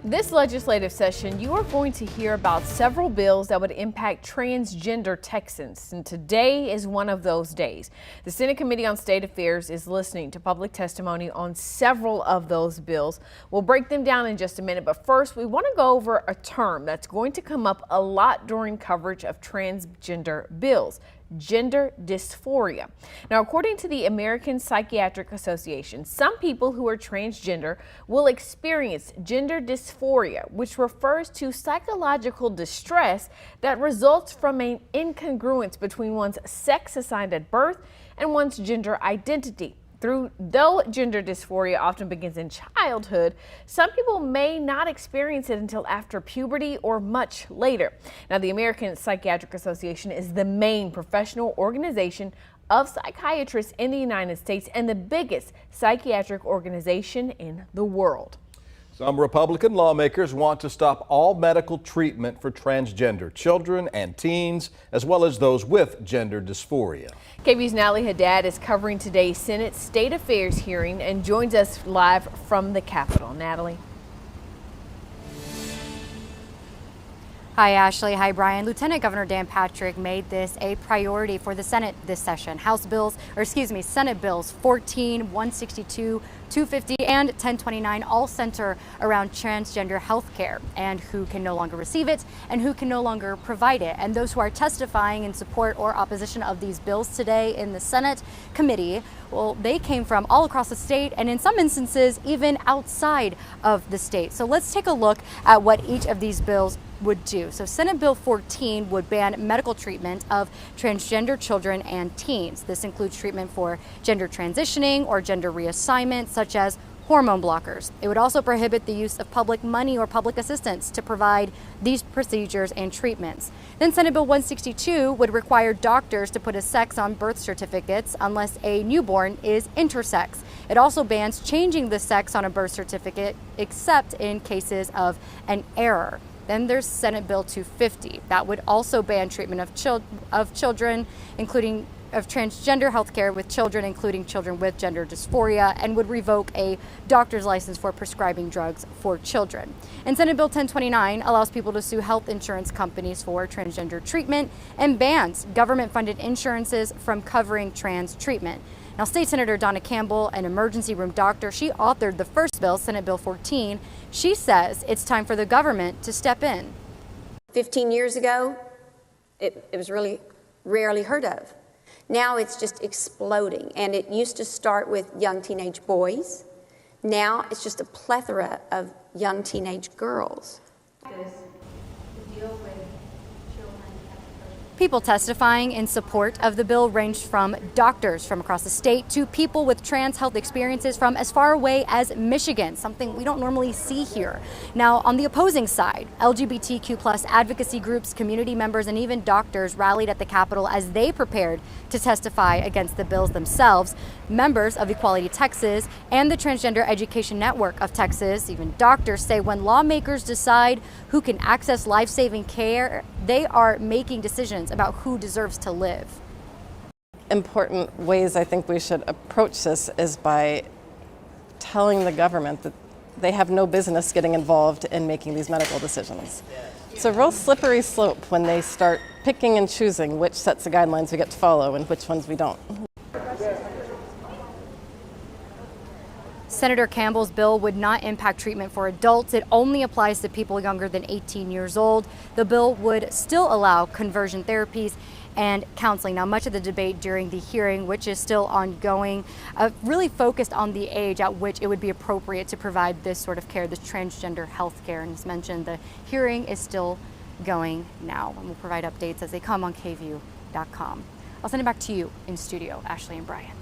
This legislative session, you are going to hear about several bills that would impact transgender Texans, and today is one of those days. The Senate Committee on State Affairs is listening to public testimony on several of those bills. We'll break them down in just a minute, but first we want to go over a term that's going to come up a lot during coverage of transgender bills: gender dysphoria. Now, according to the American Psychiatric Association, some people who are transgender will experience gender dysphoria, which refers to psychological distress that results from an incongruence between one's sex assigned at birth and one's gender identity. Though gender dysphoria often begins in childhood, some people may not experience it until after puberty or much later. Now, the American Psychiatric Association is the main professional organization of psychiatrists in the United States and the biggest psychiatric organization in the world. Some Republican lawmakers want to stop all medical treatment for transgender children and teens, as well as those with gender dysphoria. KVUE's Natalie Haddad is covering today's Senate State Affairs hearing and joins us live from the Capitol. Natalie. Hi, Ashley. Hi, Brian. Lieutenant Governor Dan Patrick made this a priority for the Senate this session. Senate bills 14, 162, 250, and 1029 all center around transgender health care and who can no longer receive it and who can no longer provide it. And those who are testifying in support or opposition of these bills today in the Senate committee, well, they came from all across the state and in some instances even outside of the state. So let's take a look at what each of these bills would do. So Senate Bill 14 would ban medical treatment of transgender children and teens. This includes treatment for gender transitioning or gender reassignment, such as hormone blockers. It would also prohibit the use of public money or public assistance to provide these procedures and treatments. Then Senate Bill 162 would require doctors to put a sex on birth certificates unless a newborn is intersex. It also bans changing the sex on a birth certificate except in cases of an error. Then there's Senate Bill 250. That would also ban treatment of children, including of transgender healthcare with children, including children with gender dysphoria, and would revoke a doctor's license for prescribing drugs for children. And Senate Bill 1029 allows people to sue health insurance companies for transgender treatment and bans government-funded insurances from covering trans treatment. Now, State Senator Donna Campbell, an emergency room doctor, she authored the first bill, Senate Bill 14. She says it's time for the government to step in. 15 years ago, it was really rarely heard of. Now it's just exploding, and it used to start with young teenage boys. Now it's just a plethora of young teenage girls. People testifying in support of the bill ranged from doctors from across the state to people with trans health experiences from as far away as Michigan, something we don't normally see here. Now, on the opposing side, LGBTQ+ advocacy groups, community members, and even doctors rallied at the Capitol as they prepared to testify against the bills themselves. Members of Equality Texas and the Transgender Education Network of Texas, even doctors, say when lawmakers decide who can access life-saving care, they are making decisions about who deserves to live. Important ways I think we should approach this is by telling the government that they have no business getting involved in making these medical decisions. It's a real slippery slope when they start picking and choosing which sets of guidelines we get to follow and which ones we don't. Senator Campbell's bill would not impact treatment for adults. It only applies to people younger than 18 years old. The bill would still allow conversion therapies and counseling. Now, much of the debate during the hearing, which is still ongoing, really focused on the age at which it would be appropriate to provide this sort of care, this transgender health care. And as mentioned, the hearing is still going now, and we'll provide updates as they come on KVUE.com. I'll send it back to you in studio, Ashley and Brian.